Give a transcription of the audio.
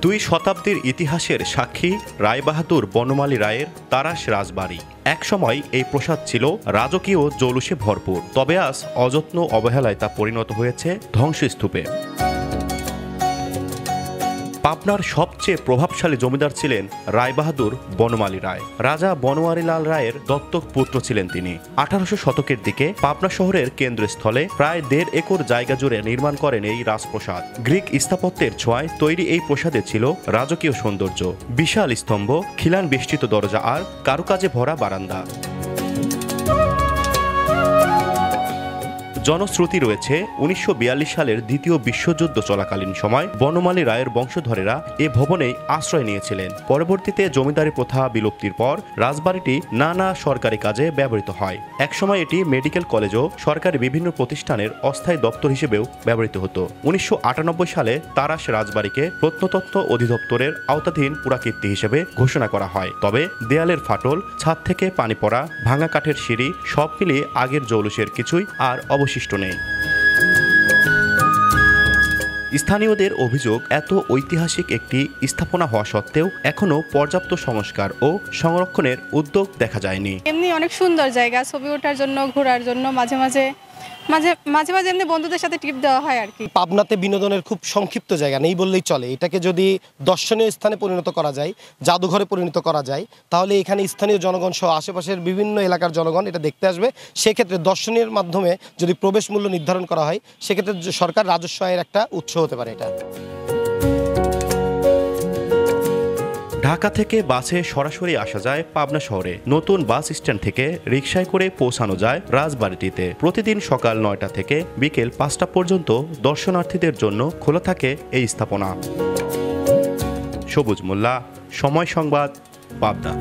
দুই শতাব্দীর ইতিহাসের সাক্ষী রায়বাহাদুর বনমালী রায়ের তারাস রাজবাড়ি। একসময় এই প্রাসাদ ছিল রাজকীয় জৌলুসে ভরপুর, তবে আজ অযত্ন অবহেলায় তা পরিণত হয়েছে ধ্বংসস্তূপে। পাবনার সবচেয়ে প্রভাবশালী জমিদার ছিলেন রায়বাহাদুর বনমালী রায়। রাজা বনোয়ারিলাল রায়ের দত্তক পুত্র ছিলেন তিনি। 1800 শতকের দিকে পাবনা শহরের কেন্দ্রস্থলে প্রায় 1.5 একর জায়গা জুড়ে নির্মাণ করেন এই রাজপ্রাসাদ। গ্রিক স্থাপত্যের ছোঁয়ায় তৈরি এই প্রাসাদে ছিল রাজকীয় সৌন্দর্য, বিশাল স্তম্ভ, খিলান বেষ্টিত দরজা আর কারুকাজে ভরা বারান্দা। জনশ্রুতি রয়েছে 1942 সালের দ্বিতীয় বিশ্বযুদ্ধ চলাকালীন সময় বনমালী রায়ের বংশধরেরা এ ভবনেই আশ্রয় নিয়েছিলেন। পরবর্তীতে জমিদারি প্রথা বিলুপ্তির পর রাজবাড়িটি নানা সরকারি কাজে ব্যবহৃত হয়। একসময় এটি মেডিকেল কলেজ ও সরকারি বিভিন্ন প্রতিষ্ঠানের অস্থায়ী দপ্তর হিসেবেও ব্যবহৃত হতো। 1998 সালে তারাস রাজবাড়িকে প্রত্নতত্ত্ব অধিদপ্তরের আওতাধীন পুরাকীর্তি হিসেবে ঘোষণা করা হয়। তবে দেয়ালের ফাটল, ছাদ থেকে পানি পড়া, ভাঙা কাঠের সিঁড়ি সব মিলিয়ে আগের জৌলুসের কিছুই আর অবশিষ্ট নেই। স্থানীয়দের অভিযোগ, এত ঐতিহাসিক একটি স্থাপনা হওয়া সত্ত্বেও এখনো পর্যাপ্ত সংস্কার ও সংরক্ষণের উদ্যোগ দেখা যায়নি। এমনি অনেক সুন্দর জায়গা, ছবি ওঠার জন্য, ঘোরার জন্য, মাঝে মাঝে এমনি বন্ধুদের সাথে ট্রিপ দেওয়া হয় আর কি। পাবনাতে বিনোদনের খুব সংক্ষিপ্ত জায়গা নেই বললেই চলে। এটাকে যদি দর্শনীয় স্থানে পরিণত করা যায়, জাদুঘরে পরিণত করা যায়, তাহলে এখানে স্থানীয় জনগণ সহ আশেপাশের বিভিন্ন এলাকার জনগণ এটা দেখতে আসবে। সেক্ষেত্রে দর্শনীয় মাধ্যমে যদি প্রবেশ মূল্য নির্ধারণ করা হয়, সেক্ষেত্রে সরকার রাজস্ব আয়ের একটা উৎস হতে পারে এটা। ঢাকা থেকে বাসে সরাসরি আসা যায় পাবনা শহরে। নতুন বাস স্ট্যান্ড থেকে রিকশায় করে পৌঁছানো যায় রাজবাড়িটিতে। প্রতিদিন সকাল 9টা থেকে বিকেল 5টা পর্যন্ত দর্শনার্থীদের জন্য খোলা থাকে এই স্থাপনা। সবুজ মোল্লা, সময় সংবাদ, পাবনা।